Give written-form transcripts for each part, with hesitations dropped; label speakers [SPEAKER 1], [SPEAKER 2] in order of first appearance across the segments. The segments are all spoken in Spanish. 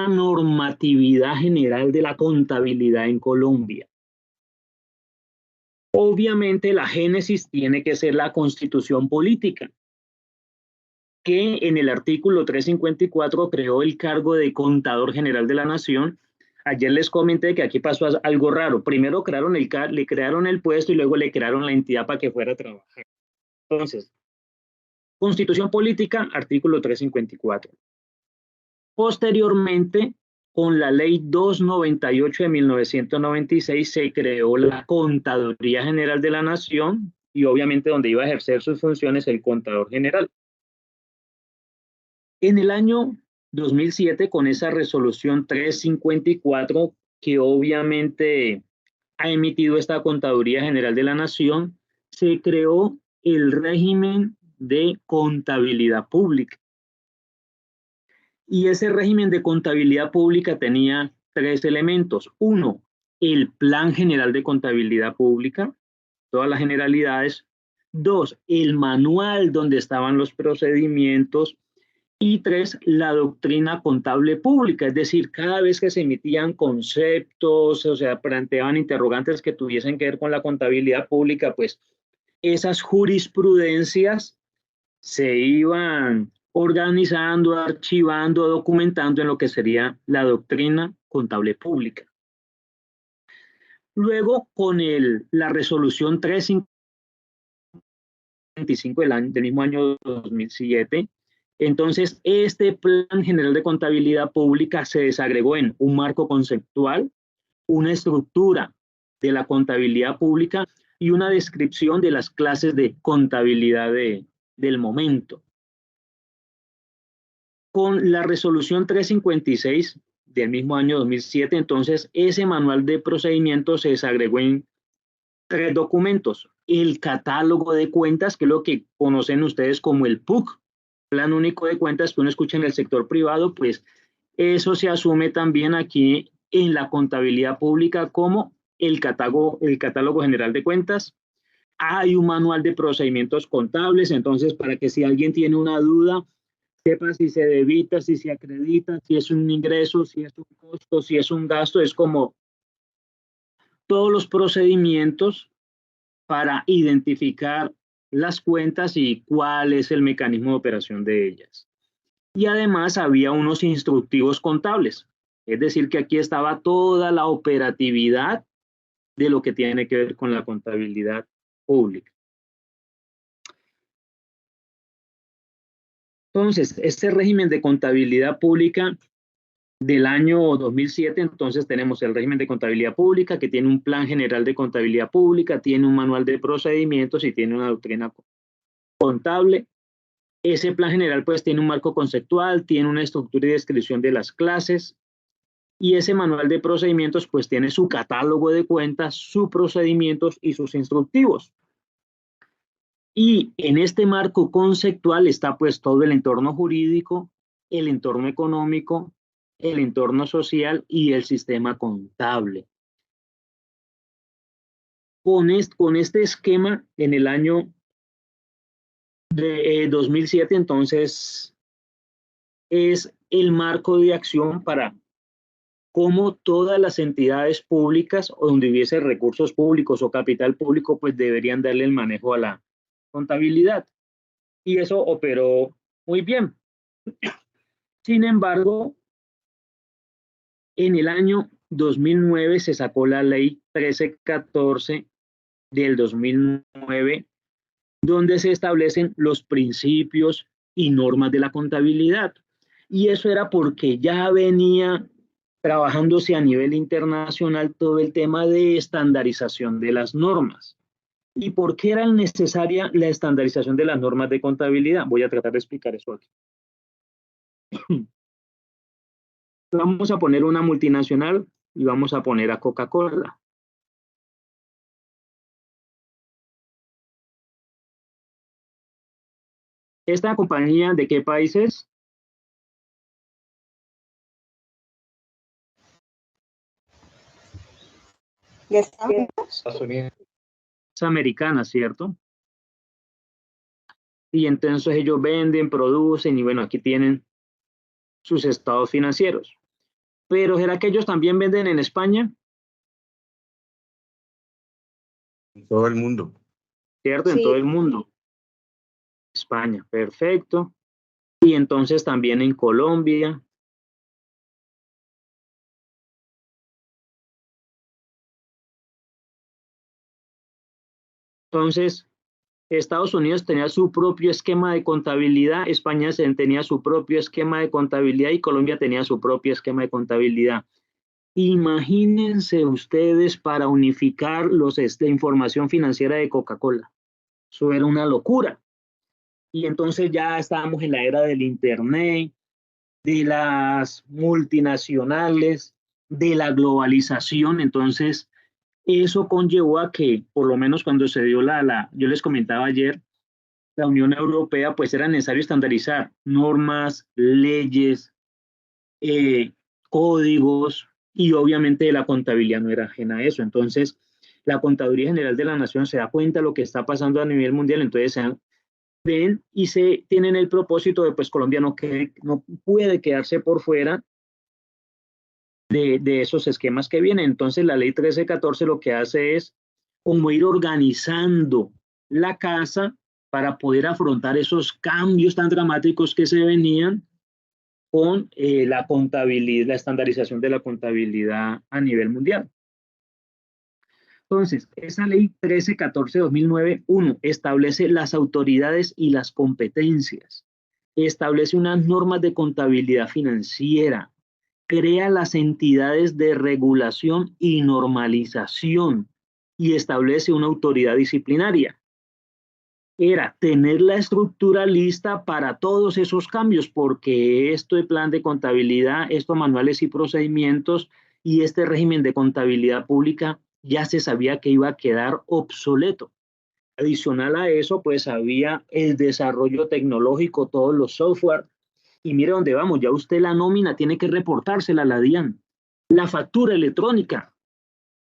[SPEAKER 1] la normatividad general de la contabilidad en Colombia. Obviamente la génesis tiene que ser la Constitución Política, que en el artículo 354 creó el cargo de Contador General de la Nación. Ayer les comenté que aquí pasó algo raro. Primero le crearon el puesto y luego le crearon la entidad para que fuera a trabajar. Entonces, Constitución Política, artículo 354. Posteriormente, con la ley 298 de 1996 se creó la Contaduría General de la Nación y obviamente donde iba a ejercer sus funciones el Contador General. En el año 2007, con esa resolución 354, que obviamente ha emitido esta Contaduría General de la Nación, se creó el régimen de contabilidad pública. Y ese régimen de contabilidad pública tenía tres elementos. Uno, el Plan General de Contabilidad Pública, todas las generalidades. Dos, el manual donde estaban los procedimientos. Y tres, la doctrina contable pública, es decir, cada vez que se emitían conceptos, o sea, planteaban interrogantes que tuviesen que ver con la contabilidad pública, pues esas jurisprudencias se iban organizando, archivando, documentando en lo que sería la doctrina contable pública. Luego, con la resolución 355 del mismo año 2007, entonces este Plan General de Contabilidad Pública se desagregó en un marco conceptual, una estructura de la contabilidad pública y una descripción de las clases de contabilidad del momento. Con la resolución 356 del mismo año 2007, entonces ese manual de procedimientos se desagregó en tres documentos. El catálogo de cuentas, que es lo que conocen ustedes como el PUC, Plan Único de Cuentas, que uno escucha en el sector privado, pues eso se asume también aquí en la contabilidad pública como el catálogo general de cuentas. Hay un manual de procedimientos contables, entonces para que si alguien tiene una duda, sepa si se debita, si se acredita, si es un ingreso, si es un costo, si es un gasto, es como todos los procedimientos para identificar las cuentas y cuál es el mecanismo de operación de ellas. Y además había unos instructivos contables, es decir, que aquí estaba toda la operatividad de lo que tiene que ver con la contabilidad pública. Entonces, este régimen de contabilidad pública del año 2007, entonces tenemos el régimen de contabilidad pública que tiene un plan general de contabilidad pública, tiene un manual de procedimientos y tiene una doctrina contable. Ese plan general pues tiene un marco conceptual, tiene una estructura y descripción de las clases y ese manual de procedimientos pues tiene su catálogo de cuentas, sus procedimientos y sus instructivos. Y en este marco conceptual está pues todo el entorno jurídico, el entorno económico, el entorno social y el sistema contable. Con este esquema, en el año de 2007, entonces, es el marco de acción para cómo todas las entidades públicas o donde hubiese recursos públicos o capital público, pues deberían darle el manejo a la contabilidad. Y eso operó muy bien. Sin embargo, en el año 2009 se sacó la ley 1314 del 2009, donde se establecen los principios y normas de la contabilidad. Y eso era porque ya venía trabajándose a nivel internacional todo el tema de estandarización de las normas. ¿Y por qué era necesaria la estandarización de las normas de contabilidad? Voy a tratar de explicar eso aquí. Vamos a poner una multinacional y vamos a poner a Coca-Cola. ¿Esta compañía de qué país es?
[SPEAKER 2] Estados Unidos.
[SPEAKER 1] Es americana, ¿cierto? Y entonces ellos venden, producen y bueno, aquí tienen sus estados financieros. pero ¿será que ellos también venden en España?
[SPEAKER 3] En todo el mundo.
[SPEAKER 1] ¿Cierto?
[SPEAKER 2] Sí.
[SPEAKER 1] En todo el mundo. España, perfecto. Y entonces también en Colombia. Entonces, Estados Unidos tenía su propio esquema de contabilidad, España tenía su propio esquema de contabilidad y Colombia tenía su propio esquema de contabilidad. Imagínense ustedes para unificar la información financiera de Coca-Cola. Eso era una locura. Y entonces ya estábamos en la era del Internet, de las multinacionales, de la globalización. Entonces, eso conllevó a que, por lo menos cuando se dio yo les comentaba ayer, la Unión Europea, pues era necesario estandarizar normas, leyes, códigos, y obviamente la contabilidad no era ajena a eso. Entonces, la Contaduría General de la Nación se da cuenta de lo que está pasando a nivel mundial, entonces ven y se tienen el propósito de, pues, Colombia no puede quedarse por fuera de esos esquemas que vienen. Entonces, la ley 1314 lo que hace es como ir organizando la casa para poder afrontar esos cambios tan dramáticos que se venían con la contabilidad, la estandarización de la contabilidad a nivel mundial. Entonces, esa ley 1314 de 2009, 1, establece las autoridades y las competencias, establece unas normas de contabilidad financiera, crea las entidades de regulación y normalización y establece una autoridad disciplinaria. Era tener la estructura lista para todos esos cambios, porque este plan de contabilidad, estos manuales y procedimientos y este régimen de contabilidad pública ya se sabía que iba a quedar obsoleto. Adicional a eso, pues había el desarrollo tecnológico, todos los software. Y mire dónde vamos, ya usted la nómina tiene que reportársela a la DIAN, la factura electrónica.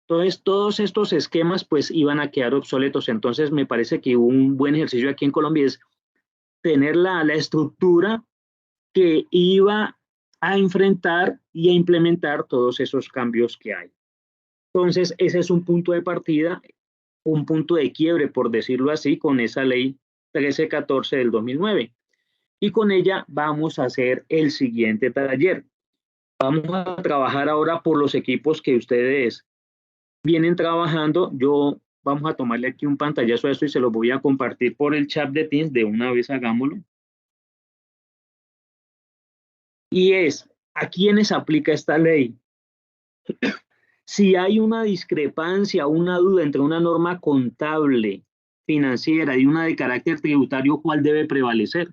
[SPEAKER 1] Entonces, todos estos esquemas pues iban a quedar obsoletos. Entonces, me parece que un buen ejercicio aquí en Colombia es tener la estructura que iba a enfrentar y a implementar todos esos cambios que hay. Entonces, ese es un punto de partida, un punto de quiebre, por decirlo así, con esa ley 1314 del 2009. Y con ella vamos a hacer el siguiente taller. Vamos a trabajar ahora por los equipos que ustedes vienen trabajando. Vamos a tomarle aquí un pantallazo a esto y se los voy a compartir por el chat de Teams. De una vez hagámoslo. Y es, ¿a quiénes aplica esta ley? Si hay una discrepancia, una duda entre una norma contable, financiera y una de carácter tributario, ¿cuál debe prevalecer?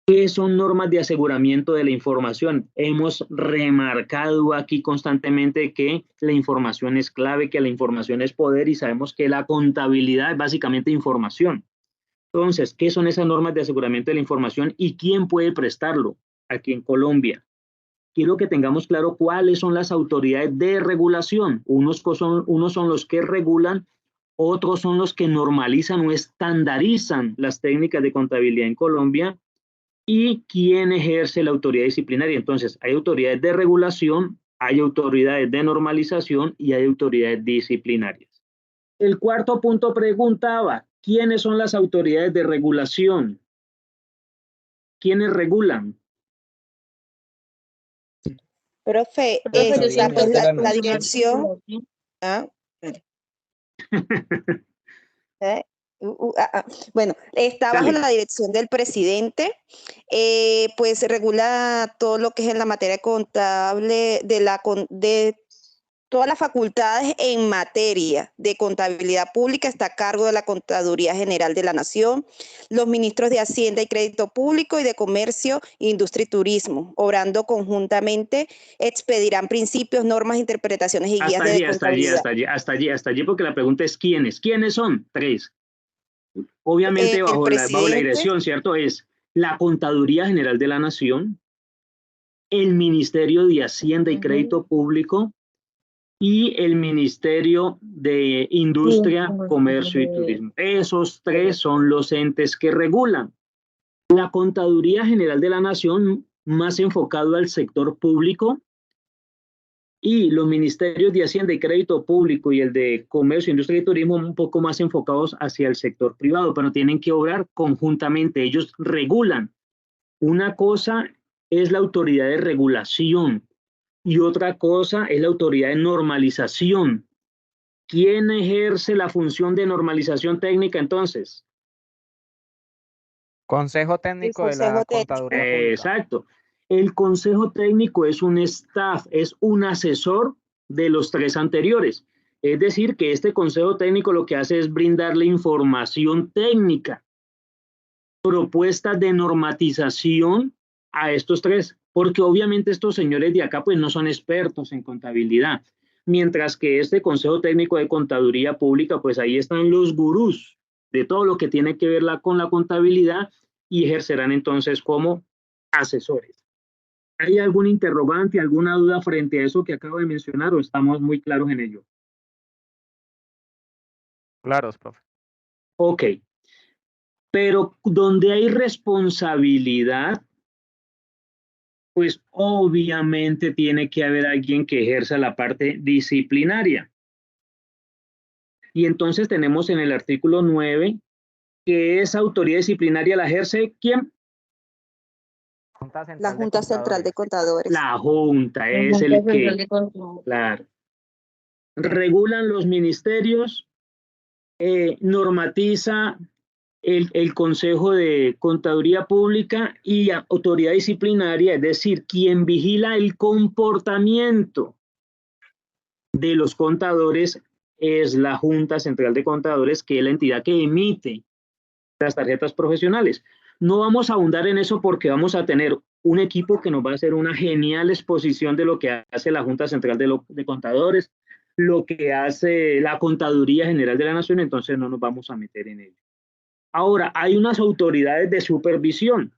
[SPEAKER 1] ¿Qué son normas de aseguramiento de la información? Hemos remarcado aquí constantemente que la información es clave, que la información es poder y sabemos que la contabilidad es básicamente información. Entonces, ¿qué son esas normas de aseguramiento de la información y quién puede prestarlo aquí en Colombia? Quiero que tengamos claro cuáles son las autoridades de regulación. Unos son los que regulan, otros son los que normalizan o estandarizan las técnicas de contabilidad en Colombia. ¿Y quién ejerce la autoridad disciplinaria? Entonces, hay autoridades de regulación, hay autoridades de normalización y hay autoridades disciplinarias. El cuarto punto preguntaba, ¿quiénes son las autoridades de regulación? ¿Quiénes regulan?
[SPEAKER 2] Profe, está pues la dirección. Ah, Bueno, está bajo la dirección del presidente, pues regula todo lo que es en la materia contable de todas las facultades en materia de contabilidad pública. Está a cargo de la Contaduría General de la Nación, los ministros de Hacienda y Crédito Público y de Comercio, Industria y Turismo, obrando conjuntamente, expedirán principios, normas, interpretaciones y guías de contabilidad.
[SPEAKER 1] Hasta allí, porque la pregunta es ¿quiénes? ¿Quiénes son? Tres. Obviamente bajo la dirección, ¿cierto? Es la Contaduría General de la Nación, el Ministerio de Hacienda y Crédito Público y el Ministerio de Industria, Comercio y Turismo. Esos tres son los entes que regulan. La Contaduría General de la Nación más enfocado al sector público, y los ministerios de Hacienda y Crédito Público y el de Comercio, Industria y Turismo un poco más enfocados hacia el sector privado, pero tienen que obrar conjuntamente, ellos regulan. Una cosa es la autoridad de regulación y otra cosa es la autoridad de normalización. ¿Quién ejerce la función de normalización técnica entonces?
[SPEAKER 4] Consejo Técnico de
[SPEAKER 2] Consejo
[SPEAKER 4] la
[SPEAKER 2] Técnico.
[SPEAKER 4] Contaduría Pública.
[SPEAKER 1] Exacto. El Consejo Técnico es un staff, es un asesor de los tres anteriores. Es decir, que este Consejo Técnico lo que hace es brindarle información técnica, propuestas de normatización a estos tres, porque obviamente estos señores de acá pues no son expertos en contabilidad, mientras que este Consejo Técnico de Contaduría Pública, pues ahí están los gurús de todo lo que tiene que ver con la contabilidad y ejercerán entonces como asesores. ¿Hay algún interrogante, alguna duda frente a eso que acabo de mencionar o estamos muy claros en ello?
[SPEAKER 4] Claros, profe.
[SPEAKER 1] Ok, pero donde hay responsabilidad, pues obviamente tiene que haber alguien que ejerza la parte disciplinaria. Y entonces tenemos en el artículo 9 que esa autoridad disciplinaria la ejerce ¿quién?
[SPEAKER 2] La Junta Central de Contadores.
[SPEAKER 1] La Junta es el que, claro, regulan los ministerios, normatiza el Consejo de Contaduría Pública y autoridad disciplinaria, es decir, quien vigila el comportamiento de los contadores es la Junta Central de Contadores, que es la entidad que emite las tarjetas profesionales. No vamos a ahondar en eso porque vamos a tener un equipo que nos va a hacer una genial exposición de lo que hace la Junta Central de Contadores, lo que hace la Contaduría General de la Nación, entonces no nos vamos a meter en ello. Ahora, hay unas autoridades de supervisión,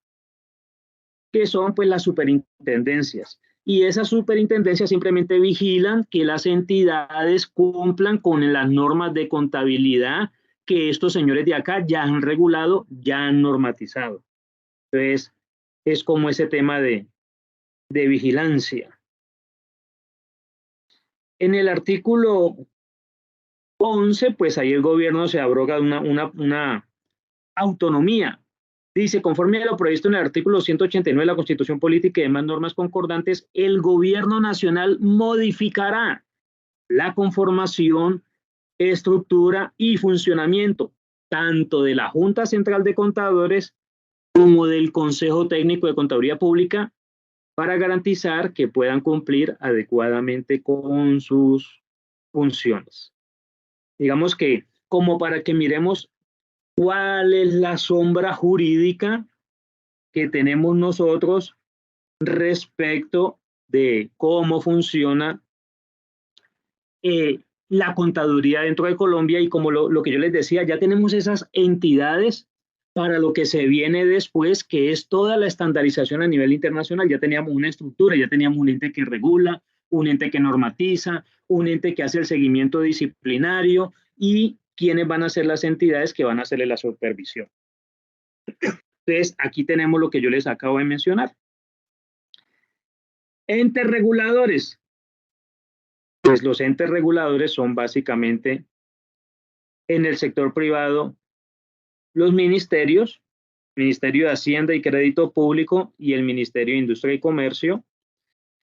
[SPEAKER 1] que son pues las superintendencias. Y esas superintendencias simplemente vigilan que las entidades cumplan con las normas de contabilidad que estos señores de acá ya han regulado, ya han normatizado. Entonces, es como ese tema de vigilancia. En el artículo 11, pues ahí el gobierno se abroga una autonomía. Dice, conforme a lo previsto en el artículo 189 de la Constitución Política y demás normas concordantes, el gobierno nacional modificará la conformación, estructura y funcionamiento tanto de la Junta Central de Contadores como del Consejo Técnico de Contaduría Pública para garantizar que puedan cumplir adecuadamente con sus funciones. Digamos que como para que miremos ¿cuál es la sombra jurídica que tenemos nosotros respecto de cómo funciona la contaduría dentro de Colombia? Y como lo que yo les decía, ya tenemos esas entidades para lo que se viene después, que es toda la estandarización a nivel internacional. Ya teníamos una estructura, ya teníamos un ente que regula, un ente que normatiza, un ente que hace el seguimiento disciplinario y quiénes van a ser las entidades que van a hacerle la supervisión. Entonces, aquí tenemos lo que yo les acabo de mencionar. Entes reguladores. Pues los entes reguladores son básicamente en el sector privado los ministerios, Ministerio de Hacienda y Crédito Público y el Ministerio de Industria y Comercio,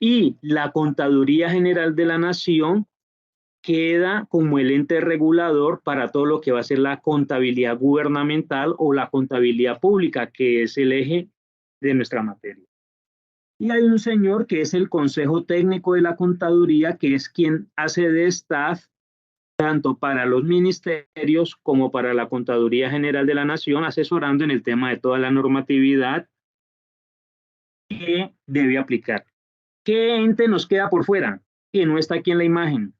[SPEAKER 1] y la Contaduría General de la Nación queda como el ente regulador para todo lo que va a ser la contabilidad gubernamental o la contabilidad pública, que es el eje de nuestra materia. Y hay un señor que es el Consejo Técnico de la Contaduría, que es quien hace de staff tanto para los ministerios como para la Contaduría General de la Nación, asesorando en el tema de toda la normatividad que debe aplicar. ¿Qué ente nos queda por fuera? Que no está aquí en la imagen.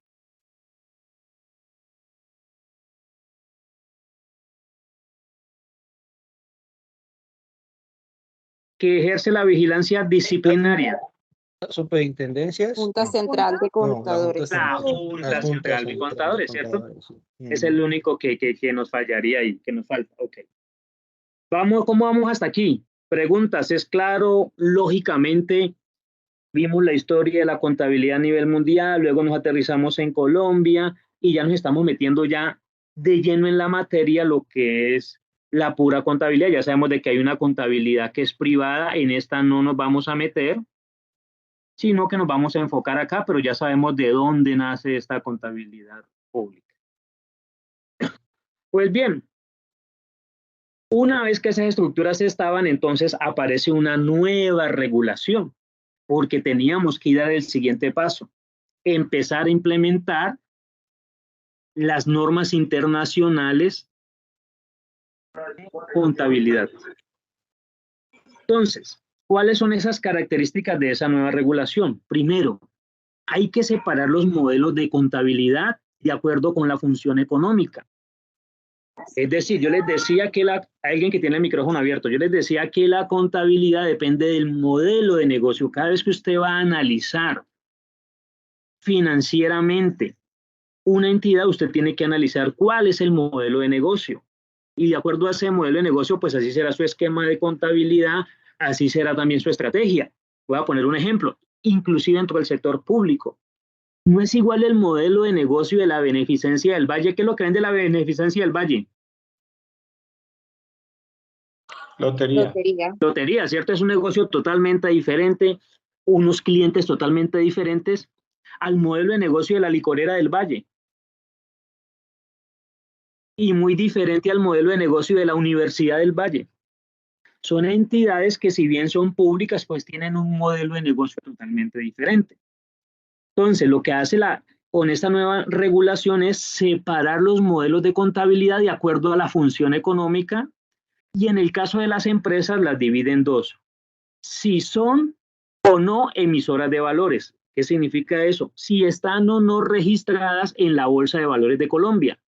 [SPEAKER 1] Que ejerce la vigilancia disciplinaria.
[SPEAKER 5] Superintendencias.
[SPEAKER 2] Junta Central de Contadores.
[SPEAKER 1] La Junta Central de Contadores, ¿cierto? Es el único que nos fallaría y que nos falta. Ok. ¿Cómo vamos hasta aquí? Preguntas, ¿es claro? Lógicamente, vimos la historia de la contabilidad a nivel mundial, luego nos aterrizamos en Colombia y ya nos estamos metiendo ya de lleno en la materia, lo que es la pura contabilidad. Ya sabemos de que hay una contabilidad que es privada, en esta no nos vamos a meter, sino que nos vamos a enfocar acá, pero ya sabemos de dónde nace esta contabilidad pública. Pues bien, una vez que esas estructuras estaban, entonces aparece una nueva regulación, porque teníamos que ir al siguiente paso, empezar a implementar las normas internacionales de contabilidad. Entonces, ¿cuáles son esas características de esa nueva regulación? Primero, hay que separar los modelos de contabilidad de acuerdo con la función económica. Es decir, yo les decía que alguien que tiene el micrófono abierto, yo les decía que la contabilidad depende del modelo de negocio. Cada vez que usted va a analizar financieramente una entidad, usted tiene que analizar cuál es el modelo de negocio. Y de acuerdo a ese modelo de negocio, pues así será su esquema de contabilidad, así será también su estrategia. Voy a poner un ejemplo, inclusive dentro del sector público. No es igual el modelo de negocio de la Beneficencia del Valle. ¿Qué es lo que vende la Beneficencia del Valle?
[SPEAKER 5] Lotería.
[SPEAKER 1] Lotería, ¿cierto? Es un negocio totalmente diferente, unos clientes totalmente diferentes al modelo de negocio de la Licorera del Valle. Y muy diferente al modelo de negocio de la Universidad del Valle. Son entidades que, si bien son públicas, pues tienen un modelo de negocio totalmente diferente. Entonces, lo que hace con esta nueva regulación es separar los modelos de contabilidad de acuerdo a la función económica, y en el caso de las empresas las divide en dos: si son o no emisoras de valores. ¿Qué significa eso? Si están o no registradas en la Bolsa de Valores de Colombia.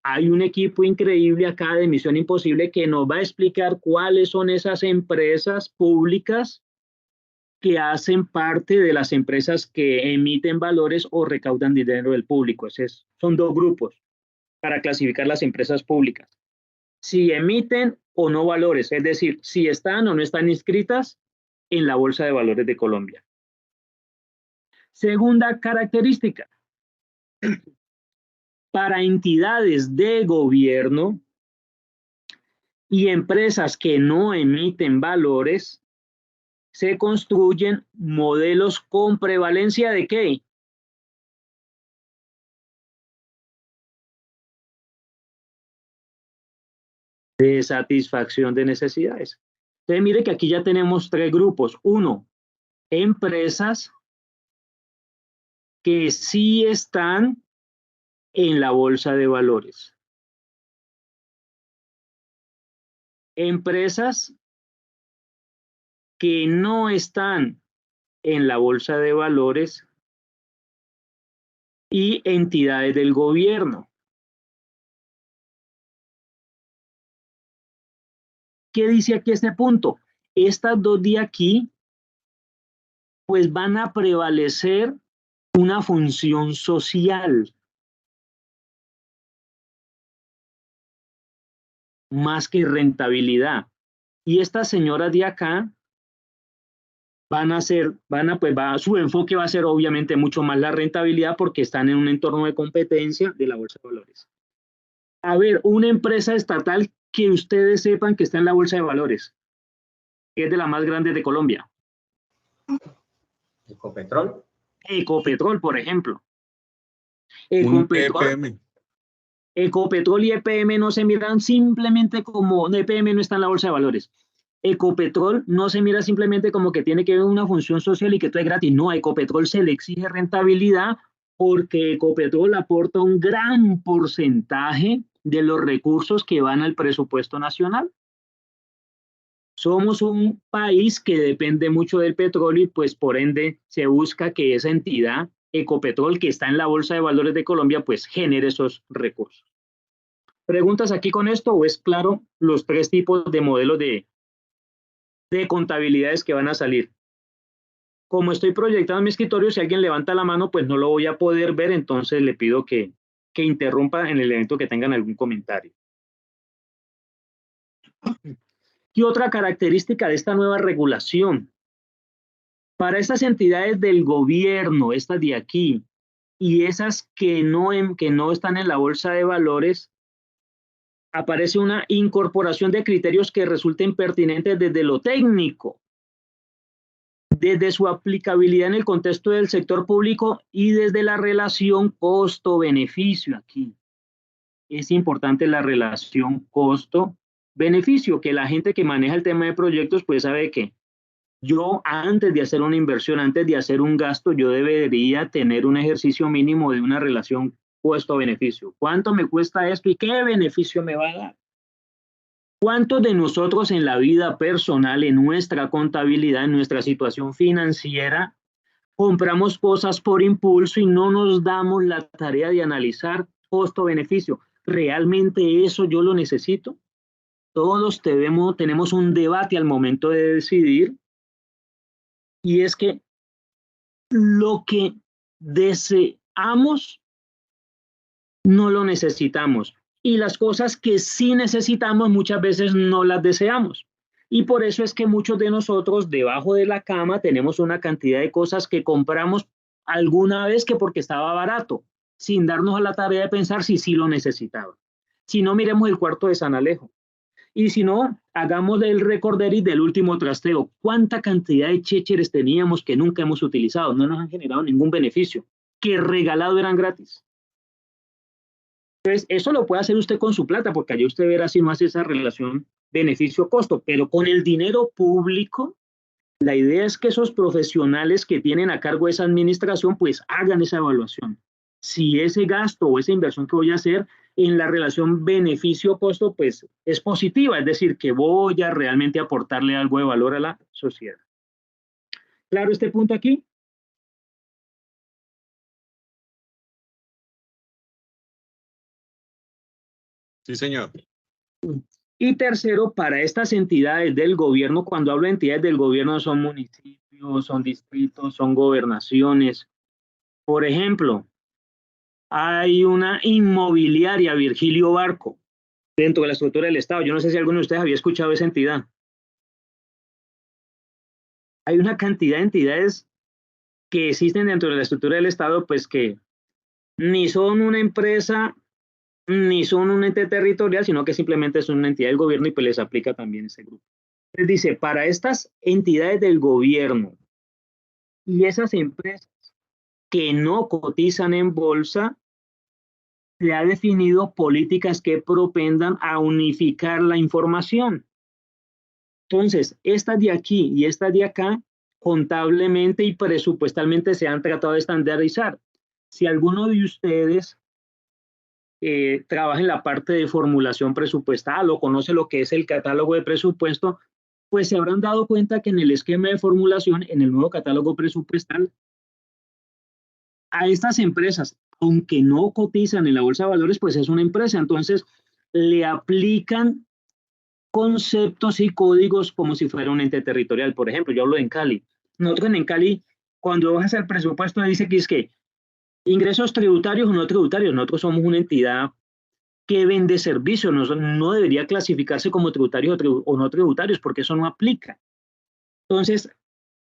[SPEAKER 1] Hay un equipo increíble acá de Misión Imposible que nos va a explicar cuáles son esas empresas públicas que hacen parte de las empresas que emiten valores o recaudan dinero del público. Son dos grupos para clasificar las empresas públicas: si emiten o no valores, es decir, si están o no están inscritas en la Bolsa de Valores de Colombia. Segunda característica: para entidades de gobierno y empresas que no emiten valores, se construyen modelos con prevalencia ¿de qué? De satisfacción de necesidades. Entonces, mire que aquí ya tenemos tres grupos. Uno, empresas que sí están en la Bolsa de Valores. Empresas que no están en la Bolsa de Valores y entidades del gobierno. ¿Qué dice aquí este punto? Estas dos de aquí, pues van a prevalecer una función social más que rentabilidad. Y estas señoras de acá su enfoque va a ser obviamente mucho más la rentabilidad, porque están en un entorno de competencia de la Bolsa de Valores. A ver, una empresa estatal que ustedes sepan que está en la Bolsa de Valores, que es de las más grandes de Colombia.
[SPEAKER 5] Ecopetrol.
[SPEAKER 1] Ecopetrol, por ejemplo. Ecopetrol y EPM no se miran simplemente como, EPM no está en la Bolsa de Valores. Ecopetrol no se mira simplemente como que tiene que ver una función social y que todo es gratis. No, a Ecopetrol se le exige rentabilidad, porque Ecopetrol aporta un gran porcentaje de los recursos que van al presupuesto nacional. Somos un país que depende mucho del petróleo y pues por ende se busca que esa entidad, Ecopetrol, que está en la Bolsa de Valores de Colombia, pues genere esos recursos. ¿Preguntas aquí con esto o es claro los tres tipos de modelos de contabilidades que van a salir? Como estoy proyectado en mi escritorio, si alguien levanta la mano, pues no lo voy a poder ver, entonces le pido que interrumpa en el evento que tengan algún comentario. ¿Qué otra característica de esta nueva regulación? Para estas entidades del gobierno, estas de aquí, y esas que no están en la bolsa de valores, aparece una incorporación de criterios que resulten pertinentes desde lo técnico, desde su aplicabilidad en el contexto del sector público y desde la relación costo-beneficio aquí. Es importante la relación costo-beneficio, que la gente que maneja el tema de proyectos pues sabe que yo antes de hacer una inversión, antes de hacer un gasto, yo debería tener un ejercicio mínimo de una relación costo-beneficio. ¿Cuánto me cuesta esto y qué beneficio me va a dar? ¿Cuántos de nosotros en la vida personal, en nuestra contabilidad, en nuestra situación financiera, compramos cosas por impulso y no nos damos la tarea de analizar costo-beneficio? ¿Realmente eso yo lo necesito? Todos tenemos un debate al momento de decidir, y es que lo que deseamos no lo necesitamos, y las cosas que sí necesitamos muchas veces no las deseamos. Y por eso es que muchos de nosotros debajo de la cama tenemos una cantidad de cosas que compramos alguna vez que porque estaba barato, sin darnos a la tarea de pensar si sí lo necesitaba. Si no, miremos el cuarto de San Alejo. Y si no, hagamos el recorderis del último trasteo. ¿Cuánta cantidad de chécheres teníamos que nunca hemos utilizado? No nos han generado ningún beneficio, que regalado eran gratis. Entonces, eso lo puede hacer usted con su plata, porque allí usted verá si no hace esa relación beneficio-costo, pero con el dinero público, la idea es que esos profesionales que tienen a cargo esa administración, pues hagan esa evaluación. Si ese gasto o esa inversión que voy a hacer en la relación beneficio-costo, pues es positiva, es decir, que voy a realmente aportarle algo de valor a la sociedad. ¿Claro este punto aquí?
[SPEAKER 3] Sí, señor.
[SPEAKER 1] Y tercero, para estas entidades del gobierno, cuando hablo de entidades del gobierno, son municipios, son distritos, son gobernaciones. Por ejemplo, hay una inmobiliaria, Virgilio Barco, dentro de la estructura del Estado. Yo no sé si alguno de ustedes había escuchado esa entidad. Hay una cantidad de entidades que existen dentro de la estructura del Estado, pues que ni son una empresa, ni son un ente territorial, sino que simplemente son una entidad del gobierno y pues les aplica también ese grupo. Les dice, para estas entidades del gobierno y esas empresas que no cotizan en bolsa, se ha definido políticas que propendan a unificar la información. Entonces, estas de aquí y estas de acá, contablemente y presupuestalmente se han tratado de estandarizar. Si alguno de ustedes trabaja en la parte de formulación presupuestal o conoce lo que es el catálogo de presupuesto, pues se habrán dado cuenta que en el esquema de formulación, en el nuevo catálogo presupuestal, a estas empresas, aunque no cotizan en la bolsa de valores, pues es una empresa, entonces le aplican conceptos y códigos como si fuera un ente territorial. Por ejemplo, yo hablo en Cali. Nosotros en Cali, cuando vas a hacer el presupuesto, dice que es que ingresos tributarios o no tributarios, nosotros somos una entidad que vende servicios, no debería clasificarse como tributarios o no tributarios, porque eso no aplica. Entonces,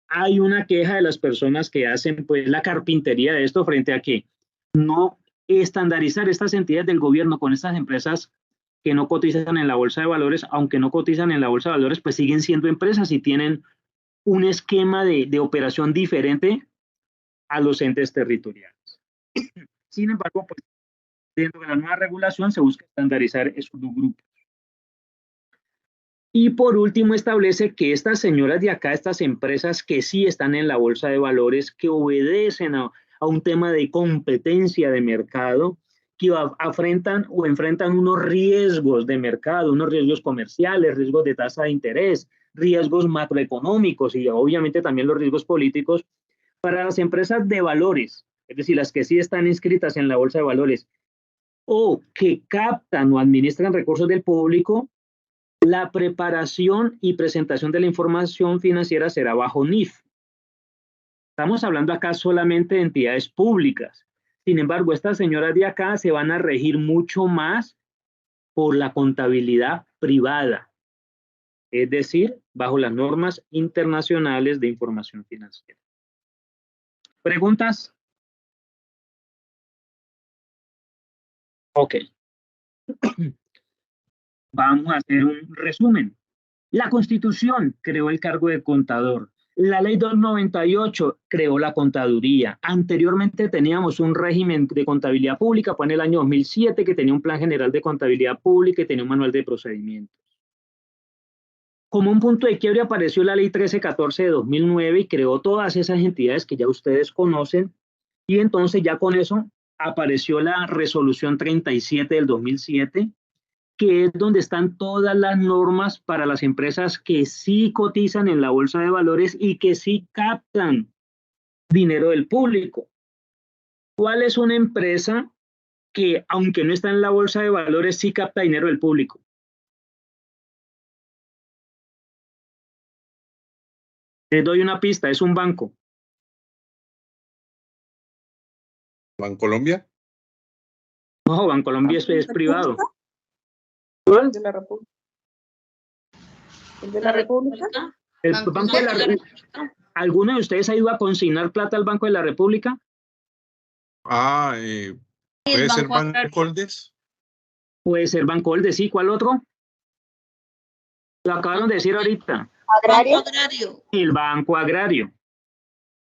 [SPEAKER 1] hay una queja de las personas que hacen pues la carpintería de esto frente a que no estandarizar estas entidades del gobierno con estas empresas que no cotizan en la bolsa de valores, aunque no cotizan en la bolsa de valores, pues siguen siendo empresas y tienen un esquema de operación diferente a los entes territoriales. Sin embargo, pues, dentro de la nueva regulación se busca estandarizar esos dos grupos. Y por último establece que estas señoras de acá, estas empresas que sí están en la bolsa de valores, que obedecen a un tema de competencia de mercado, que enfrentan unos riesgos de mercado, unos riesgos comerciales, riesgos de tasa de interés, riesgos macroeconómicos y obviamente también los riesgos políticos. Para las empresas de valores, es decir, las que sí están inscritas en la bolsa de valores o que captan o administran recursos del público, la preparación y presentación de la información financiera será bajo NIF. Estamos hablando acá solamente de entidades públicas. Sin embargo, estas señoras de acá se van a regir mucho más por la contabilidad privada. es decir, bajo las normas internacionales de información financiera. ¿Preguntas? Ok. Vamos a hacer un resumen. La Constitución creó el cargo de contador. La Ley 298 creó la contaduría. Anteriormente teníamos un régimen de contabilidad pública, fue en el año 2007 que tenía un plan general de contabilidad pública y tenía un manual de procedimientos. Como un punto de quiebre apareció la Ley 1314 de 2009 y creó todas esas entidades que ya ustedes conocen. Y entonces ya con eso apareció la Resolución 37 del 2007, que es donde están todas las normas para las empresas que sí cotizan en la bolsa de valores y que sí captan dinero del público. ¿Cuál es una empresa que, aunque no está en la bolsa de valores, sí capta dinero del público? Les doy una pista, es un banco.
[SPEAKER 3] ¿Bancolombia?
[SPEAKER 1] No, Bancolombia es privado.
[SPEAKER 2] ¿De la República? ¿De la República?
[SPEAKER 1] El Banco de la República. ¿Alguno de ustedes ha ido a consignar plata al Banco de la República?
[SPEAKER 3] Ah, ¿puede ser Bancoldes?
[SPEAKER 1] Puede ser Bancolde, sí. ¿Cuál otro? Lo acabaron de decir ahorita.
[SPEAKER 2] ¿Agrario?
[SPEAKER 1] El Banco Agrario.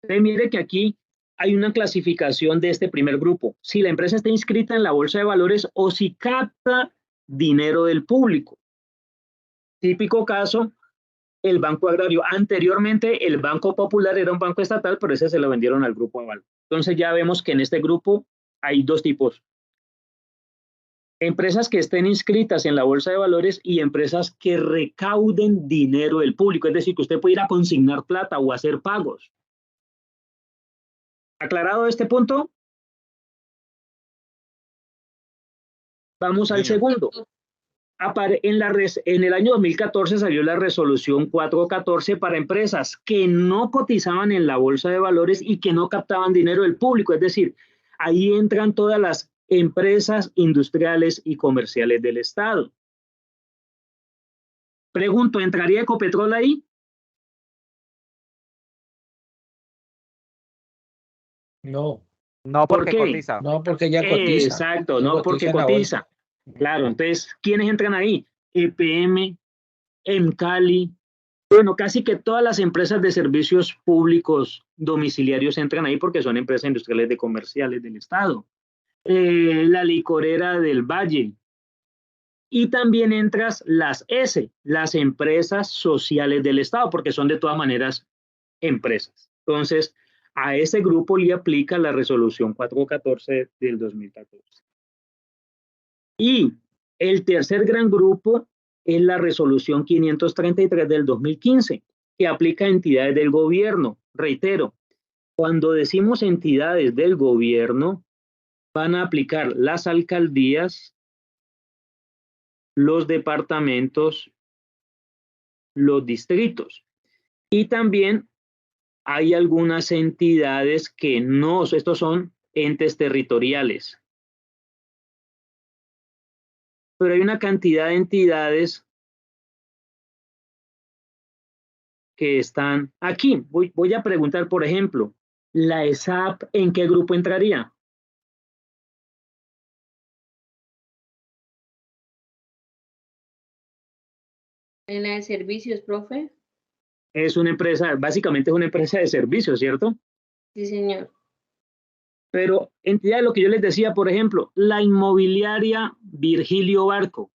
[SPEAKER 1] Entonces, mire que aquí hay una clasificación de este primer grupo. Si la empresa está inscrita en la bolsa de valores o si capta dinero del público. Típico caso, el Banco Agrario. Anteriormente, el Banco Popular era un banco estatal, pero ese se lo vendieron al Grupo Aval. Entonces ya vemos que en este grupo hay dos tipos. Empresas que estén inscritas en la bolsa de valores y empresas que recauden dinero del público. Es decir, que usted puede ir a consignar plata o hacer pagos. ¿Aclarado este punto? Vamos al segundo. En el año 2014 salió la resolución 414 para empresas que no cotizaban en la bolsa de valores y que no captaban dinero del público. Es decir, ahí entran todas las empresas industriales y comerciales del Estado. Pregunto, ¿entraría Ecopetrol ahí?
[SPEAKER 5] No,
[SPEAKER 4] No
[SPEAKER 1] ¿Por
[SPEAKER 4] porque
[SPEAKER 1] qué?
[SPEAKER 4] cotiza.
[SPEAKER 5] no, porque ella cotiza.
[SPEAKER 1] Exacto,
[SPEAKER 5] Ella
[SPEAKER 1] no porque
[SPEAKER 5] en la bolsa.
[SPEAKER 1] cotiza. Claro, entonces, ¿quiénes entran ahí? EPM, Emcali. Bueno, casi que todas las empresas de servicios públicos domiciliarios entran ahí porque son empresas industriales de comerciales del Estado. La licorera del Valle. Y también entras las S, las empresas sociales del Estado, porque son de todas maneras empresas. Entonces, a ese grupo le aplica la resolución 414 del 2014. Y el tercer gran grupo es la resolución 533 del 2015, que aplica a entidades del gobierno. Reitero, cuando decimos entidades del gobierno, van a aplicar las alcaldías, los departamentos, los distritos. Y también hay algunas entidades que no, estos son entes territoriales. Pero hay una cantidad de entidades que están aquí. Voy a preguntar, por ejemplo, ¿la ESAP en qué grupo entraría?
[SPEAKER 6] En la de servicios, profe.
[SPEAKER 1] Es una empresa, básicamente es una empresa de servicios, ¿cierto?
[SPEAKER 6] Sí, señor.
[SPEAKER 1] Pero entidades, lo que yo les decía, por ejemplo, la inmobiliaria Virgilio Barco,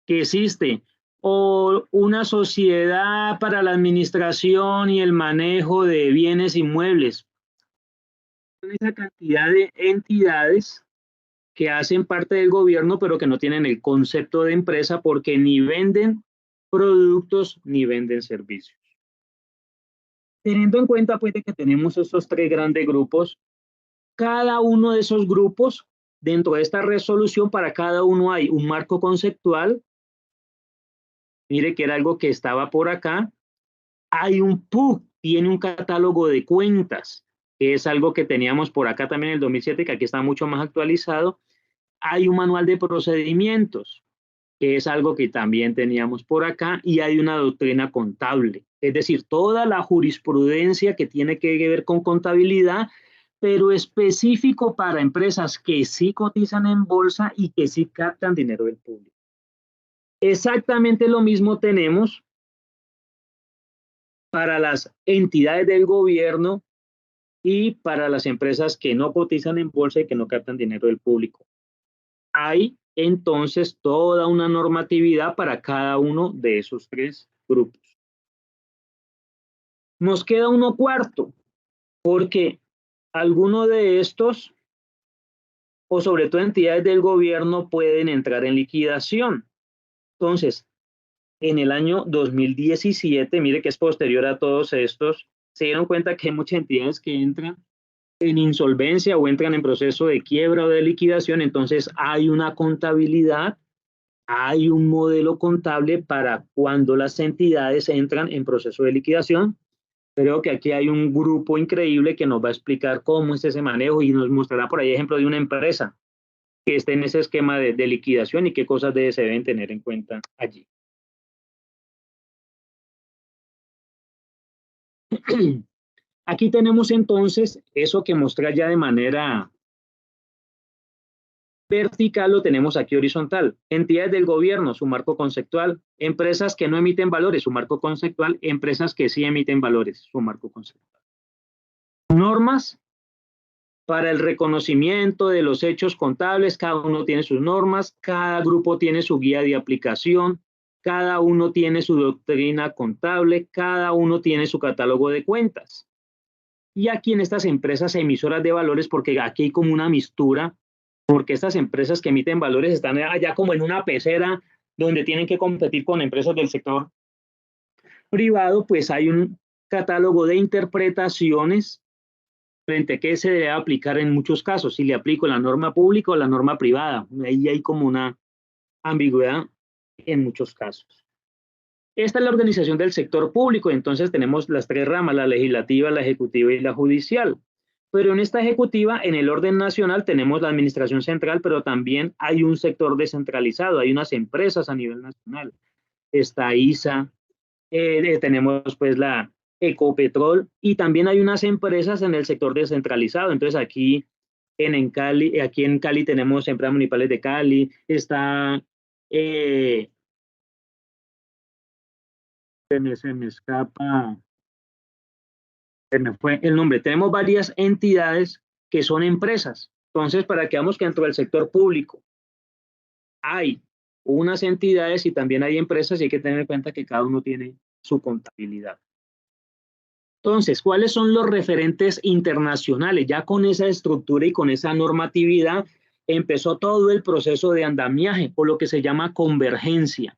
[SPEAKER 1] que existe, o una sociedad para la administración y el manejo de bienes inmuebles. Esa cantidad de entidades que hacen parte del gobierno, pero que no tienen el concepto de empresa porque ni venden productos ni venden servicios. Teniendo en cuenta pues de que tenemos estos tres grandes grupos, cada uno de esos grupos, dentro de esta resolución, para cada uno hay un marco conceptual. Mire que era algo que estaba por acá. Hay un PUC, tiene un catálogo de cuentas, que es algo que teníamos por acá también en el 2007, que aquí está mucho más actualizado. Hay un manual de procedimientos. que es algo que también teníamos por acá, y hay una doctrina contable, es decir, toda la jurisprudencia que tiene que ver con contabilidad, pero específico para empresas que sí cotizan en bolsa y que sí captan dinero del público. Exactamente lo mismo tenemos para las entidades del gobierno y para las empresas que no cotizan en bolsa y que no captan dinero del público. Hay entonces toda una normatividad para cada uno de esos tres grupos. Nos queda uno cuarto, porque alguno de estos, o sobre todo entidades del gobierno, pueden entrar en liquidación. Entonces, en el año 2017, mire que es posterior a todos estos, se dieron cuenta que hay muchas entidades que entran en insolvencia o entran en proceso de quiebra o de liquidación, entonces hay una contabilidad, hay un modelo contable para cuando las entidades entran en proceso de liquidación. Creo que aquí hay un grupo increíble que nos va a explicar cómo es ese manejo y nos mostrará por ahí ejemplo de una empresa que esté en ese esquema de liquidación y qué cosas se deben tener en cuenta allí. Aquí tenemos entonces eso que mostré ya de manera vertical, lo tenemos aquí horizontal. Entidades del gobierno, su marco conceptual. Empresas que no emiten valores, su marco conceptual. Empresas que sí emiten valores, su marco conceptual. Normas para el reconocimiento de los hechos contables, cada uno tiene sus normas, cada grupo tiene su guía de aplicación, cada uno tiene su doctrina contable, cada uno tiene su catálogo de cuentas. Y aquí en estas empresas emisoras de valores, porque aquí hay como una mistura, porque estas empresas que emiten valores están allá como en una pecera donde tienen que competir con empresas del sector privado, pues hay un catálogo de interpretaciones frente a qué se debe aplicar en muchos casos, si le aplico la norma pública o la norma privada. Ahí hay como una ambigüedad en muchos casos. Esta es la organización del sector público, entonces tenemos las tres ramas, la legislativa, la ejecutiva y la judicial. Pero en esta ejecutiva, en el orden nacional, tenemos la administración central, pero también hay un sector descentralizado, hay unas empresas a nivel nacional. Está ISA, tenemos pues la Ecopetrol y también hay unas empresas en el sector descentralizado. Entonces aquí en Cali tenemos empresas municipales de Cali, está, se me escapa, se me fue el nombre. Tenemos varias entidades que son empresas. Entonces, para que veamos que dentro del sector público hay unas entidades y también hay empresas y hay que tener en cuenta que cada uno tiene su contabilidad. Entonces, ¿cuáles son los referentes internacionales? Ya con esa estructura y con esa normatividad empezó todo el proceso de andamiaje, o lo que se llama convergencia.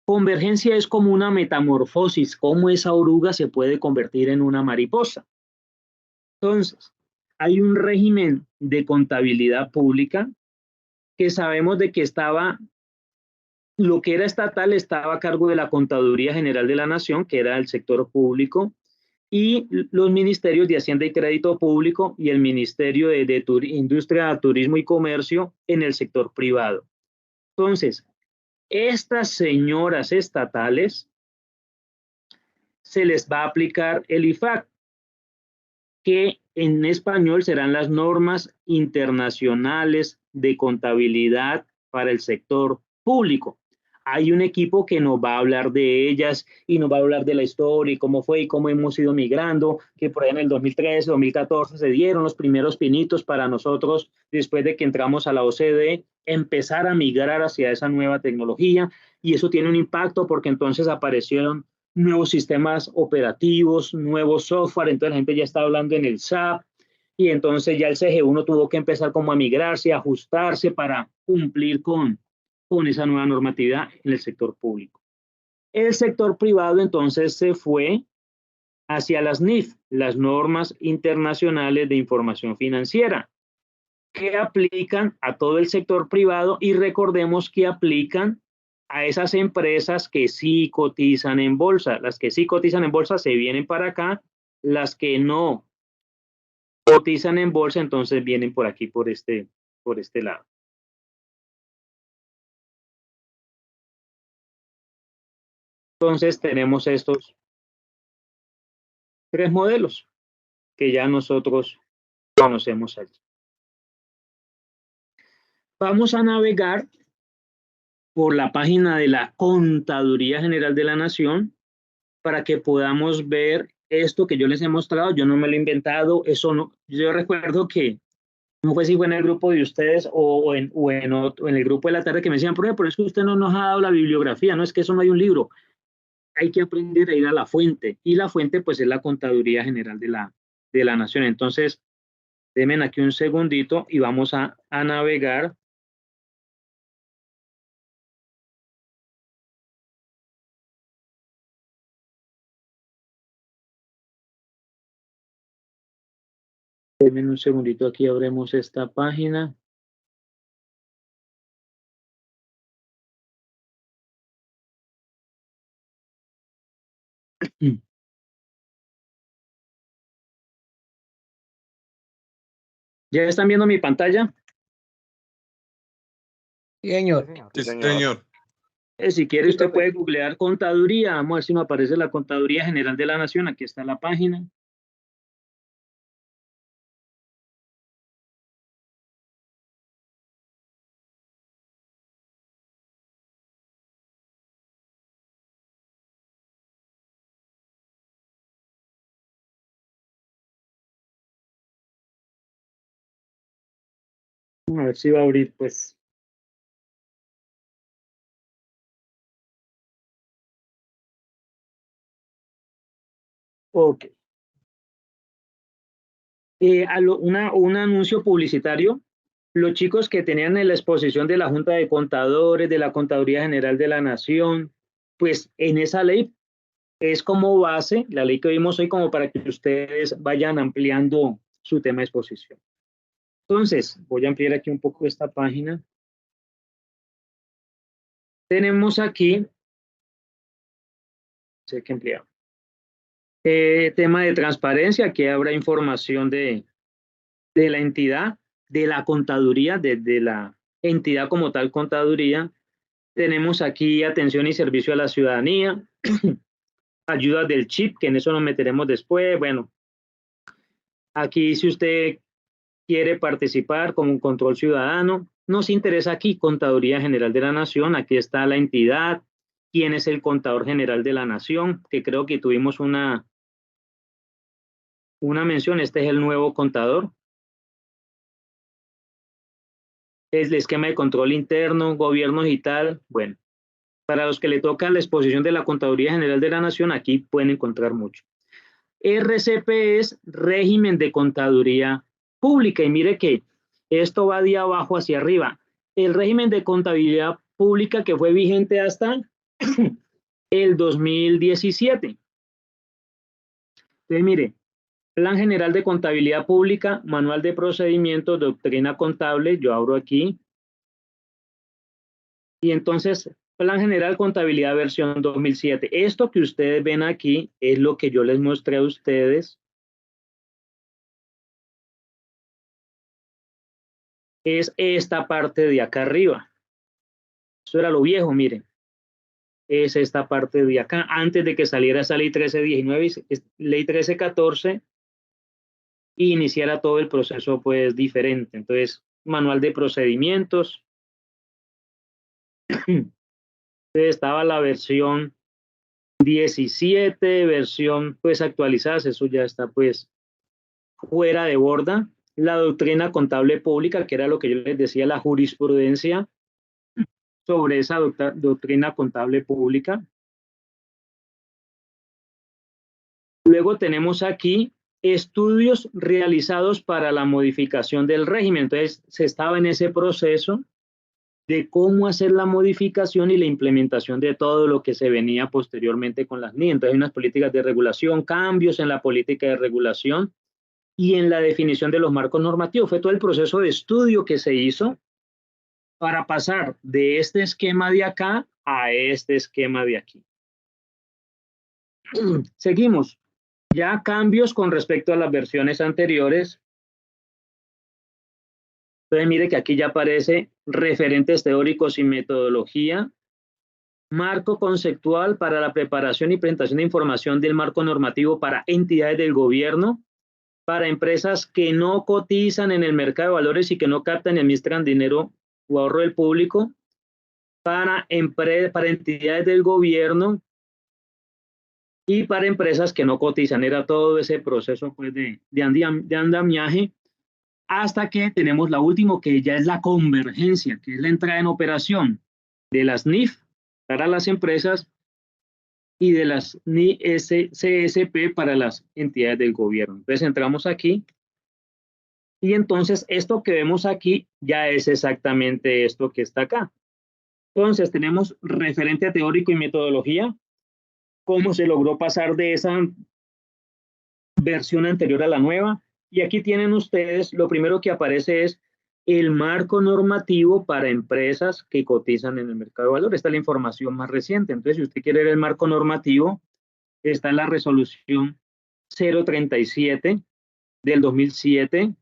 [SPEAKER 1] Convergencia es como una metamorfosis, cómo esa oruga se puede convertir en una mariposa. Entonces, hay un régimen de contabilidad pública que sabemos de que estaba, lo que era estatal estaba a cargo de la Contaduría General de la Nación, que era el sector público, y los ministerios de Hacienda y Crédito Público y el Ministerio de Industria, Turismo y Comercio en el sector privado. Entonces, estas señoras estatales se les va a aplicar el IFAC, que en español serán las normas internacionales de contabilidad para el sector público. Hay un equipo que nos va a hablar de ellas y nos va a hablar de la historia y cómo fue y cómo hemos ido migrando, que por ahí en el 2013, 2014 se dieron los primeros pinitos para nosotros, después de que entramos a la OCDE, empezar a migrar hacia esa nueva tecnología, y eso tiene un impacto porque entonces aparecieron nuevos sistemas operativos, nuevos software, entonces la gente ya está hablando en el SAP, y entonces ya el CG1 tuvo que empezar como a migrarse, a ajustarse para cumplir con esa nueva normatividad en el sector público. El sector privado entonces se fue hacia las NIF, las normas internacionales de información financiera, que aplican a todo el sector privado y recordemos que aplican a esas empresas que sí cotizan en bolsa. Las que sí cotizan en bolsa se vienen para acá, las que no cotizan en bolsa entonces vienen por aquí, por este lado. Entonces tenemos estos 3 modelos que ya nosotros conocemos allí. Vamos a navegar por la página de la Contaduría General de la Nación para que podamos ver esto que yo les he mostrado. Yo no me lo he inventado, eso no. Yo recuerdo que no fue si fue en el grupo de ustedes o en el grupo de la tarde que me decían, por eso usted no nos ha dado la bibliografía, no es que eso no hay un libro. Hay que aprender a ir a la fuente, y la fuente pues es la Contaduría General de la Nación. Entonces, denme aquí un segundito y vamos a navegar. Denme un segundito, aquí abremos esta página. ¿Ya están viendo mi pantalla?
[SPEAKER 5] Sí, señor.
[SPEAKER 3] Sí, señor.
[SPEAKER 1] Si quiere, usted puede googlear contaduría. Vamos a ver si me aparece la Contaduría General de la Nación. Aquí está la página. A ver si va a abrir, pues. Ok. Un anuncio publicitario. Los chicos que tenían en la exposición de la Junta de Contadores, de la Contaduría General de la Nación, pues en esa ley es como base, la ley que vimos hoy, como para que ustedes vayan ampliando su tema de exposición. Entonces, voy a ampliar aquí un poco esta página. Tenemos aquí, sé que ampliamos, tema de transparencia, aquí habrá información de la entidad, de la contaduría, de la entidad como tal contaduría. Tenemos aquí atención y servicio a la ciudadanía, ayudas del chip, que en eso nos meteremos después. Bueno, aquí si usted quiere participar como un control ciudadano, nos interesa aquí Contaduría General de la Nación. Aquí está la entidad, quién es el Contador General de la Nación, que creo que tuvimos una mención. Este es el nuevo contador. Es el esquema de control interno, gobierno digital. Bueno, para los que le toca la exposición de la Contaduría General de la Nación, aquí pueden encontrar mucho. RCP es régimen de contaduría pública, y mire que esto va de abajo hacia arriba. El régimen de contabilidad pública que fue vigente hasta el 2017. Entonces, mire, Plan General de Contabilidad Pública, Manual de Procedimientos, Doctrina Contable, yo abro aquí. Y entonces, Plan General Contabilidad versión 2007. Esto que ustedes ven aquí es lo que yo les mostré a ustedes. Es esta parte de acá arriba. Eso era lo viejo, miren. Es esta parte de acá, antes de que saliera esa ley 1319, ley 1314, y iniciara todo el proceso pues diferente. Entonces, manual de procedimientos. Estaba la versión 17, versión pues actualizada, eso ya está pues fuera de borda. La doctrina contable pública, que era lo que yo les decía, la jurisprudencia sobre esa doctrina contable pública. Luego tenemos aquí estudios realizados para la modificación del régimen. Entonces, se estaba en ese proceso de cómo hacer la modificación y la implementación de todo lo que se venía posteriormente con las NIE. Entonces, hay unas políticas de regulación, cambios en la política de regulación y en la definición de los marcos normativos. Fue todo el proceso de estudio que se hizo para pasar de este esquema de acá a este esquema de aquí. Seguimos. Ya cambios con respecto a las versiones anteriores. Entonces mire que aquí ya aparece referentes teóricos y metodología, marco conceptual para la preparación y presentación de información del marco normativo para entidades del gobierno, para empresas que no cotizan en el mercado de valores y que no captan y administran dinero o ahorro del público, para entidades del gobierno y para empresas que no cotizan. Era todo ese proceso pues, de andamiaje, hasta que tenemos la última, que ya es la convergencia, que es la entrada en operación de las NIF para las empresas y de las CSP para las entidades del gobierno. Entonces entramos aquí y entonces esto que vemos aquí ya es exactamente esto que está acá. Entonces tenemos referente teórico y metodología, cómo se logró pasar de esa versión anterior a la nueva. Y aquí tienen ustedes, lo primero que aparece es el marco normativo para empresas que cotizan en el mercado de valores. Esta es la información más reciente. Entonces, si usted quiere ver el marco normativo, está en la resolución 037 del 2007,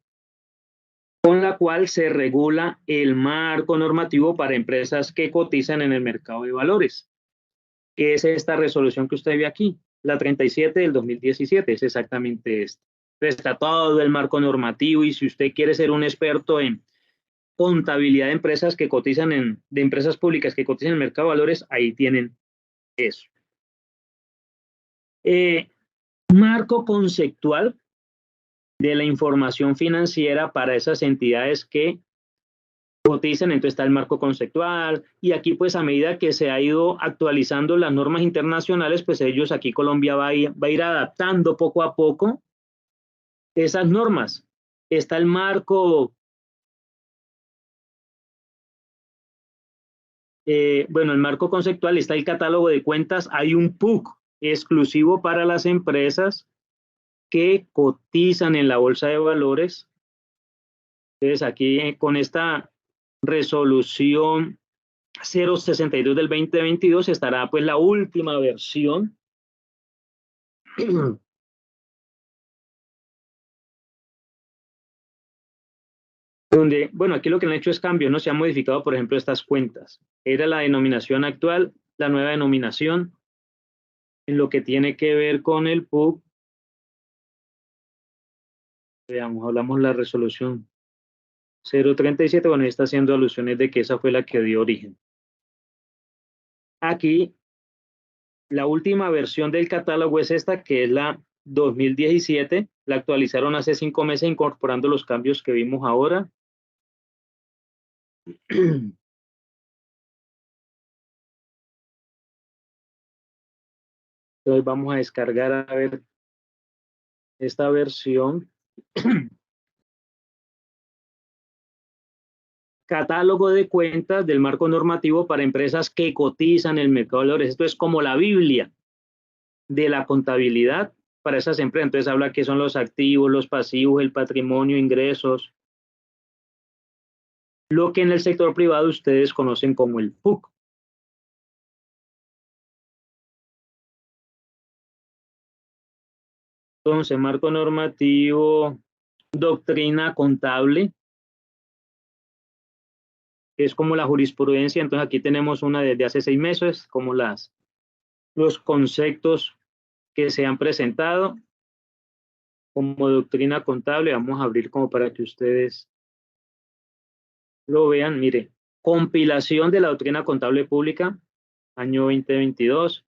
[SPEAKER 1] con la cual se regula el marco normativo para empresas que cotizan en el mercado de valores, que es esta resolución que usted ve aquí, la 37 del 2017, es exactamente esta. Está todo el marco normativo y si usted quiere ser un experto en contabilidad de empresas que cotizan de empresas públicas que cotizan en el mercado de valores, ahí tienen eso. Marco conceptual de la información financiera para esas entidades que cotizan, entonces está el marco conceptual y aquí pues a medida que se ha ido actualizando las normas internacionales, pues ellos aquí Colombia va a ir adaptando poco a poco esas normas. Está el marco, bueno, el marco conceptual, está el catálogo de cuentas, hay un PUC exclusivo para las empresas que cotizan en la bolsa de valores. Entonces aquí con esta resolución 062 del 2022 estará pues la última versión donde, bueno, aquí lo que han hecho es cambio, ¿no? Se han modificado, por ejemplo, estas cuentas. Era la denominación actual, la nueva denominación, en lo que tiene que ver con el PUC. Veamos, hablamos la resolución 037, bueno, está haciendo alusiones de que esa fue la que dio origen. Aquí, la última versión del catálogo es esta, que es la 2017, la actualizaron hace 5 meses incorporando los cambios que vimos ahora. Entonces vamos a descargar a ver esta versión. Catálogo de cuentas del marco normativo para empresas que cotizan en el mercado de valores. Esto es como la Biblia de la contabilidad para esas empresas. Entonces habla que son los activos, los pasivos, el patrimonio, ingresos, lo que en el sector privado ustedes conocen como el PUC. Entonces, marco normativo, doctrina contable, que es como la jurisprudencia. Entonces aquí tenemos una desde hace 6 meses, como los conceptos que se han presentado como doctrina contable. Vamos a abrir como para que ustedes lo vean. Mire, compilación de la doctrina contable pública, año 2022.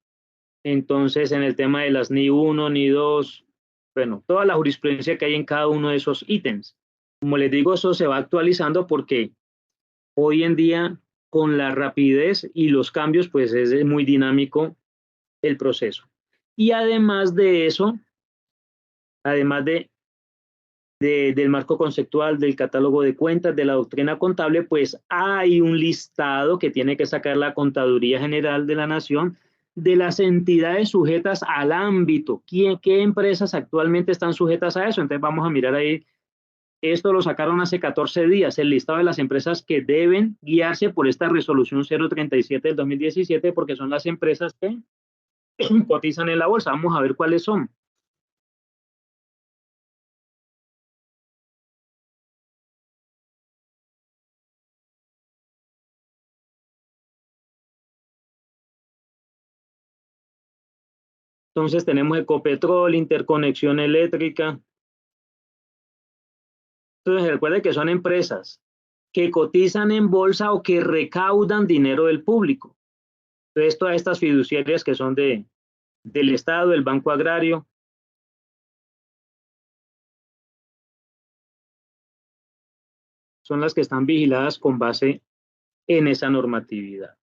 [SPEAKER 1] Entonces, en el tema de las NI 1, NI 2, bueno, toda la jurisprudencia que hay en cada uno de esos ítems. Como les digo, eso se va actualizando porque hoy en día, con la rapidez y los cambios, pues es muy dinámico el proceso. Y además de eso, además del marco conceptual, del catálogo de cuentas, de la doctrina contable, pues hay un listado que tiene que sacar la Contaduría General de la Nación de las entidades sujetas al ámbito. ¿Qué empresas actualmente están sujetas a eso? Entonces vamos a mirar ahí. Esto lo sacaron hace 14 días, el listado de las empresas que deben guiarse por esta resolución 037 del 2017, porque son las empresas que cotizan en la bolsa. Vamos a ver cuáles son. Entonces tenemos Ecopetrol, Interconexión Eléctrica. Entonces recuerde que son empresas que cotizan en bolsa o que recaudan dinero del público. Entonces todas estas fiduciarias que son del Estado, del Banco Agrario, son las que están vigiladas con base en esa normatividad.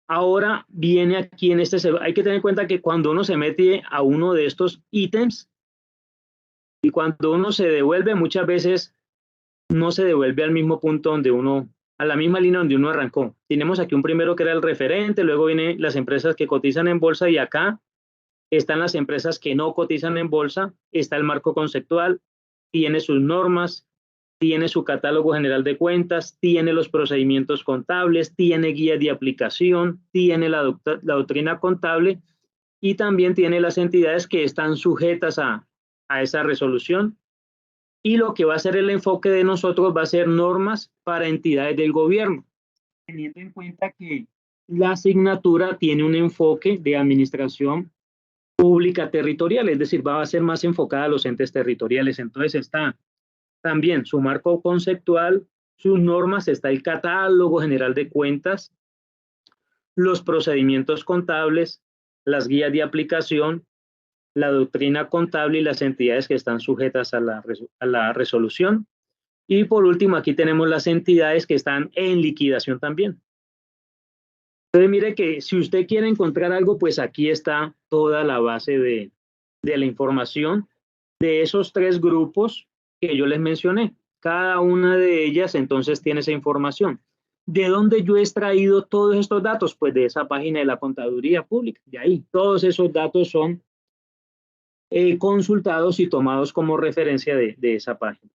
[SPEAKER 1] Ahora viene aquí en hay que tener en cuenta que cuando uno se mete a uno de estos ítems y cuando uno se devuelve, muchas veces no se devuelve al mismo punto donde uno, a la misma línea donde uno arrancó. Tenemos aquí un primero que era el referente, luego vienen las empresas que cotizan en bolsa y acá están las empresas que no cotizan en bolsa, está el marco conceptual, tiene sus normas, tiene su catálogo general de cuentas, tiene los procedimientos contables, tiene guías de aplicación, tiene la doctrina contable y también tiene las entidades que están sujetas a esa resolución. Y lo que va a ser el enfoque de nosotros va a ser normas para entidades del gobierno, teniendo en cuenta que la asignatura tiene un enfoque de administración pública territorial, es decir, va a ser más enfocada a los entes territoriales. Entonces está también su marco conceptual, sus normas, está el catálogo general de cuentas, los procedimientos contables, las guías de aplicación, la doctrina contable y las entidades que están sujetas a la resolución. Y por último, aquí tenemos las entidades que están en liquidación también. Entonces, mire que si usted quiere encontrar algo, pues aquí está toda la base de la información de esos tres grupos que yo les mencioné. Cada una de ellas entonces tiene esa información. ¿De dónde yo he extraído todos estos datos? Pues de esa página de la Contaduría Pública. De ahí, todos esos datos son consultados y tomados como referencia de esa página.